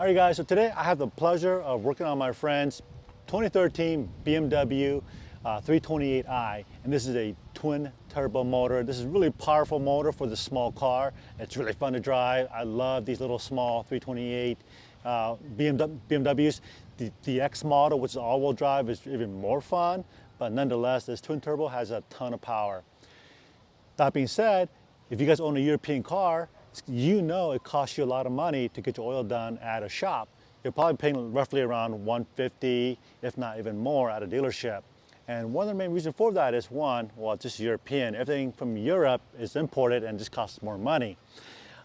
All right guys, so today I have the pleasure of working on my friend's 2013 BMW 328i, and this is a twin turbo motor. This is a really powerful motor for this small car. It's really fun to drive. I love these little small 328 BMWs. The X model, which is all-wheel drive, is even more fun, but nonetheless, this twin turbo has a ton of power. That being said, if you guys own a European car, you know it costs you a lot of money to get your oil done at a shop. You're probably paying roughly around $150, if not even more, at a dealership. And one of the main reasons for that is one, well, it's just European. Everything from Europe is imported and just costs more money.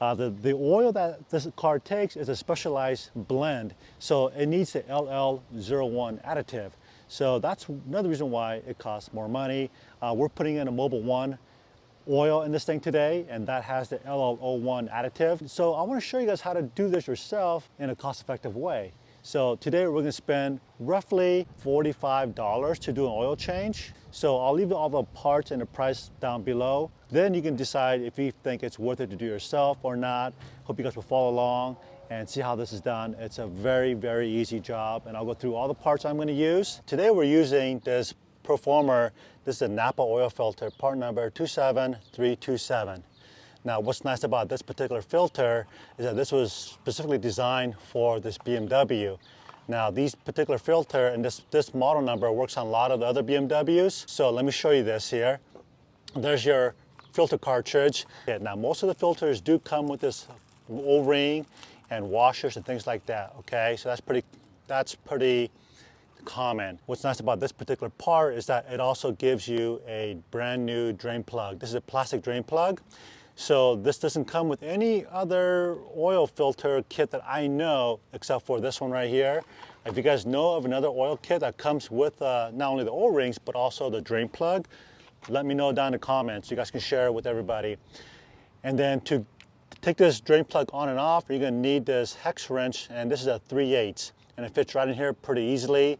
The oil that this car takes is a specialized blend, so it needs the LL01 additive. So that's another reason why it costs more money. We're putting in a Mobil 1 oil in this thing today, and that has the LL01 additive. So I want to show you guys how to do this yourself in a cost-effective way. So today we're going to spend roughly $45 to do an oil change. So I'll leave all the parts and the price down below. Then you can decide if you think it's worth it to do yourself or not. Hope you guys will follow along and see how this is done. It's a very, very easy job, and I'll go through all the parts I'm going to use. Today we're using this Performer. This is a Napa oil filter, part number 27327. Now, what's nice about this particular filter is that this was specifically designed for this BMW. Now, these particular filter and this model number works on a lot of the other BMWs. So let me show you this here. There's your filter cartridge. Yeah, now, most of the filters do come with this O-ring and washers and things like that. Okay, so that's pretty common. What's nice about this particular part is that it also gives you a brand new drain plug. This is a plastic drain plug. So this doesn't come with any other oil filter kit that I know except for this one right here. If you guys know of another oil kit that comes with not only the O-rings but also the drain plug, let me know down in the comments. You guys can share it with everybody. And then to take this drain plug on and off, you're going to need this hex wrench, and this is a 3/8. And it fits right in here pretty easily,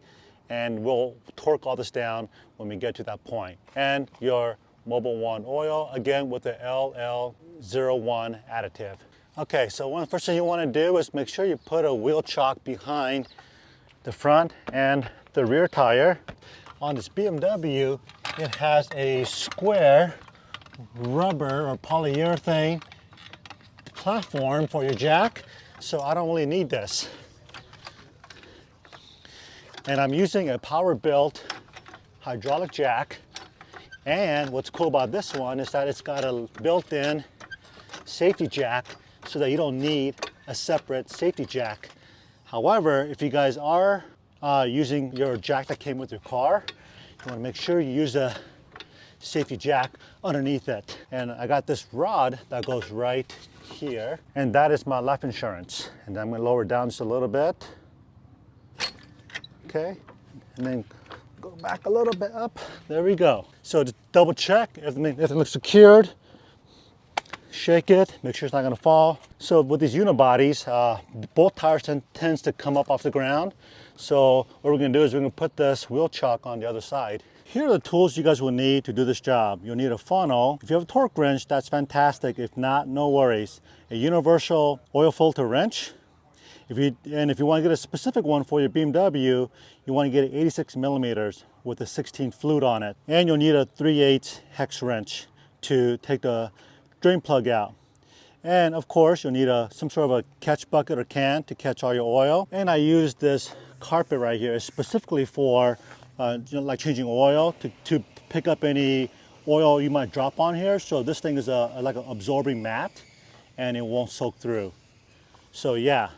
and we'll torque all this down when we get to that point. And your Mobil 1 oil, again with the LL01 additive. Okay, so one first thing you want to do is make sure you put a wheel chock behind the front and the rear tire. On this BMW, it has a square rubber or polyurethane platform for your jack, so I don't really need this. And I'm using a power-built hydraulic jack. And what's cool about this one is that it's got a built-in safety jack so that you don't need a separate safety jack. However, if you guys are using your jack that came with your car, you want to make sure you use a safety jack underneath it. And I got this rod that goes right here, and that is my life insurance. And I'm going to lower it down just a little bit. Okay, and then go back a little bit up. There we go. So to double check if it looks secured, shake it, make sure it's not going to fall. So with these unibodies, both tires tends to come up off the ground. So what we're going to do is we're going to put this wheel chock on the other side. Here are the tools you guys will need to do this job. You'll need a funnel. If you have a Torq wrench, that's fantastic. If not, no worries. A universal oil filter wrench. If you want to get a specific one for your BMW, you want to get 86 millimeters with a 16 flute on it. And you'll need a 3/8 hex wrench to take the drain plug out. And of course, you'll need some sort of a catch bucket or can to catch all your oil. And I use this carpet right here specifically for like changing oil to pick up any oil you might drop on here. So this thing is like an absorbing mat, and it won't soak through. So yeah.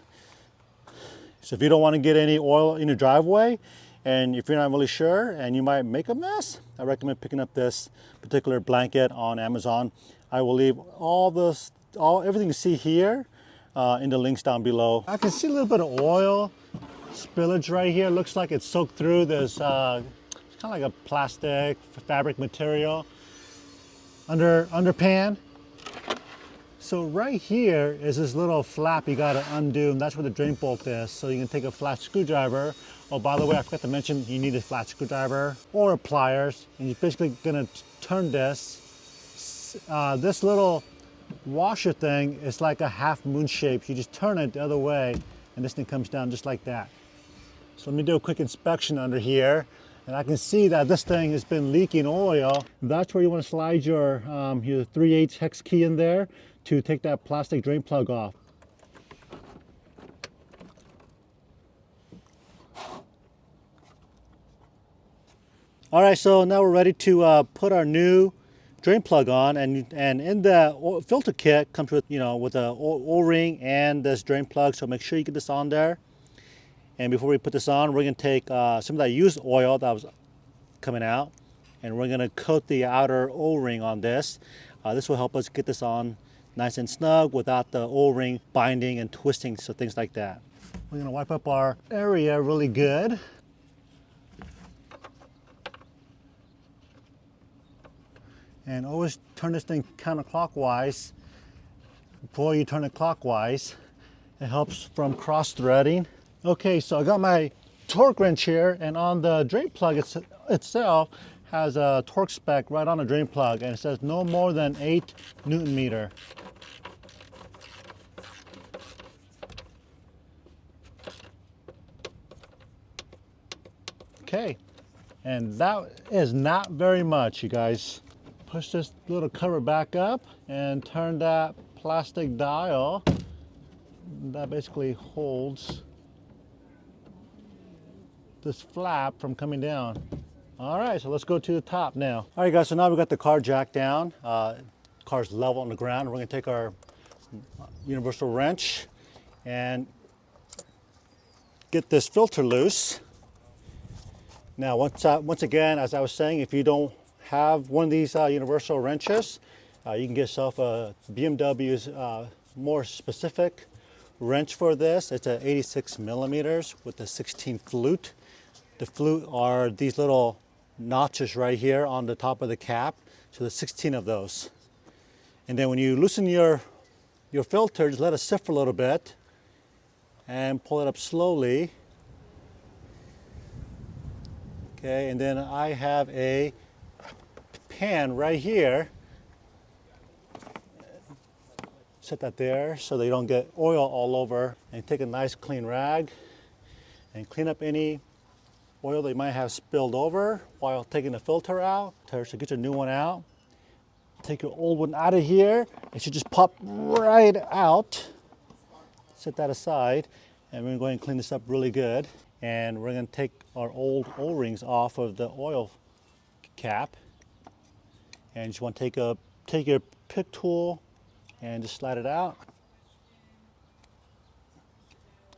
So if you don't want to get any oil in your driveway, and if you're not really sure and you might make a mess, I recommend picking up this particular blanket on Amazon. I will leave everything you see here in the links down below. I can see a little bit of oil spillage right here. Looks like it's soaked through this, it's kind of like a plastic fabric material under pan. So right here is this little flap you gotta undo, and that's where the drain bolt is. So you can take a flat screwdriver. Oh, by the way, I forgot to mention, you need a flat screwdriver or pliers, and you're basically gonna turn this. This little washer thing is like a half moon shape. You just turn it the other way and this thing comes down just like that. So let me do a quick inspection under here, and I can see that this thing has been leaking oil. That's where you want to slide your 3/8 hex key in there to take that plastic drain plug off. All right, so now we're ready to put our new drain plug on, and in the filter kit comes with with a O-ring and this drain plug. So make sure you get this on there. And before we put this on, we're going to take some of that used oil that was coming out, and we're going to coat the outer O-ring on this. This will help us get this on nice and snug without the O-ring binding and twisting, so things like that. We're going to wipe up our area really good. And always turn this thing counterclockwise. Before you turn it clockwise, it helps from cross-threading. Okay, so I got my Torq wrench here, and on the drain plug itself has a Torq spec right on the drain plug, and it says no more than 8 Newton meter. Okay, and that is not very much, you guys. Push this little cover back up and turn that plastic dial. That basically holds this flap from coming down. All right, so let's go to the top now. All right, guys, so now we've got the car jacked down. Car's level on the ground. We're gonna take our universal wrench and get this filter loose. Now, once again, as I was saying, if you don't have one of these universal wrenches, you can get yourself a BMW's more specific wrench for this. It's a 86 millimeters with a 16 flute. The flute are these little notches right here on the top of the cap. So there's 16 of those. And then when you loosen your filter, just let it sit for a little bit and pull it up slowly. Okay, and then I have a pan right here. Set that there so that you don't get oil all over, and take a nice clean rag and clean up any oil that you might have spilled over while taking the filter out. So get your new one out. Take your old one out of here. It should just pop right out. Set that aside, and we're going to go ahead and clean this up really good. And we're going to take our old O-rings off of the oil cap. And you just want to take your pick tool and just slide it out.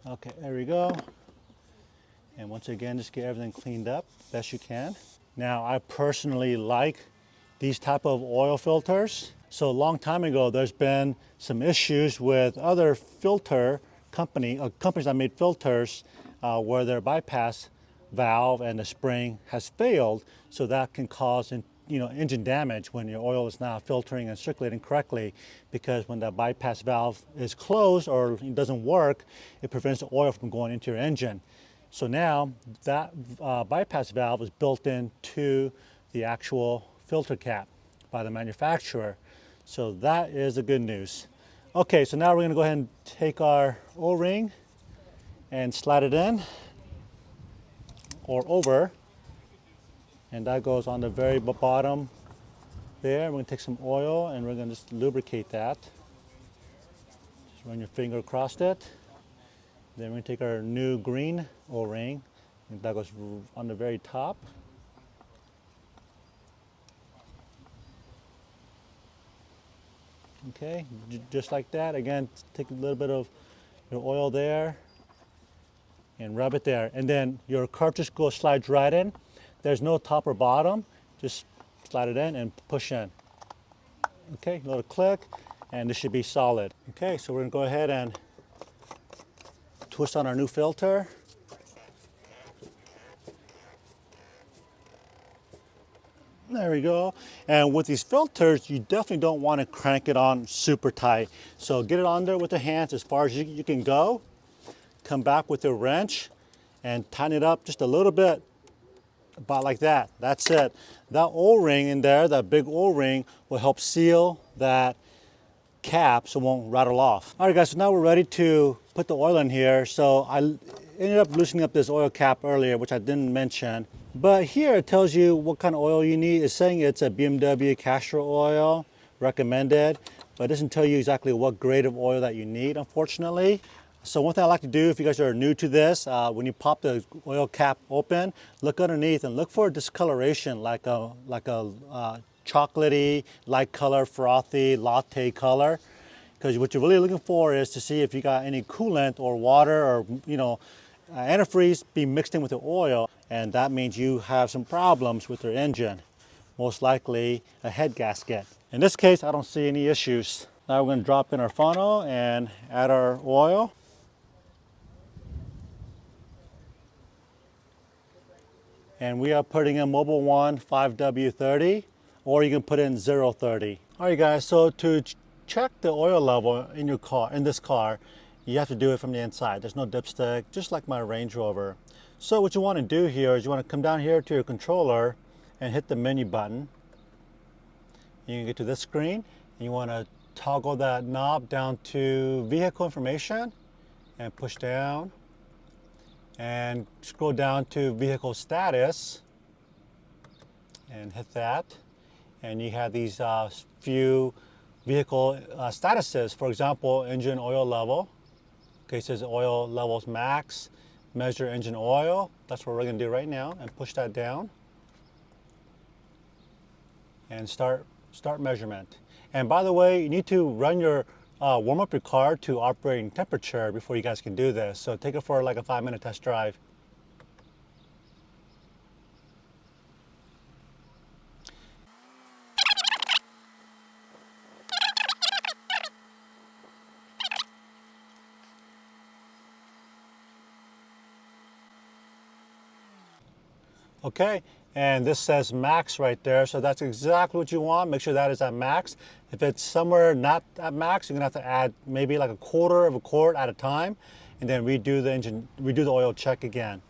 Okay, there we go. And once again, just get everything cleaned up best you can. Now, I personally like these type of oil filters. So a long time ago, there's been some issues with other filter companies that made filters where their bypass valve and the spring has failed. So that can cause engine damage when your oil is not filtering and circulating correctly, because when the bypass valve is closed or it doesn't work, it prevents the oil from going into your engine. So now that bypass valve is built into the actual filter cap by the manufacturer. So that is the good news. Okay, so now we're going to go ahead and take our O-ring and slide it in or over. And that goes on the very bottom there. We're going to take some oil and we're going to just lubricate that. Just run your finger across it. Then we're going to take our new green O-ring, and that goes on the very top. Okay, just like that. Again, take a little bit of your oil there and rub it there. And then your cartridge slides right in. There's no top or bottom, just slide it in and push in. Okay, a little click, and this should be solid. Okay, so we're gonna go ahead and twist on our new filter. There we go. And with these filters, you definitely don't want to crank it on super tight. So get it on there with the hands as far as you can go. Come back with your wrench and tighten it up just a little bit. About like that. That's it. That O-ring in there, that big O-ring, will help seal that cap so it won't rattle off. All right, guys, so now we're ready to put the oil in here. So I ended up loosening up this oil cap earlier, which I didn't mention. But here it tells you what kind of oil you need. It's saying it's a BMW castor oil, recommended, but it doesn't tell you exactly what grade of oil that you need, unfortunately. So one thing I like to do, if you guys are new to this, when you pop the oil cap open, look underneath and look for discoloration, like a chocolatey, light color, frothy, latte color. Because what you're really looking for is to see if you got any coolant or water or, antifreeze being mixed in with the oil, and that means you have some problems with your engine. Most likely a head gasket. In this case, I don't see any issues. Now we're going to drop in our funnel and add our oil. And we are putting in Mobil 1 5W30, or you can put in 030. All right guys, so to check the oil level in your car, in this car, you have to do it from the inside. There's no dipstick, just like my Range Rover. So what you want to do here is you want to come down here to your controller and hit the menu button. You can get to this screen, and you want to toggle that knob down to vehicle information and push down and scroll down to vehicle status and hit that, and you have these few vehicle statuses. For example, engine oil level. Okay, it says oil levels max, measure engine oil. That's what we're going to do right now, and push that down and start measurement. And by the way, you need to run your warm up your car to operating temperature before you guys can do this. So take it for like a 5-minute test drive. Okay, and this says max right there, so that's exactly what you want. Make sure that is at max. If it's somewhere not at max, you're gonna have to add maybe like a quarter of a quart at a time, and then redo the oil check again.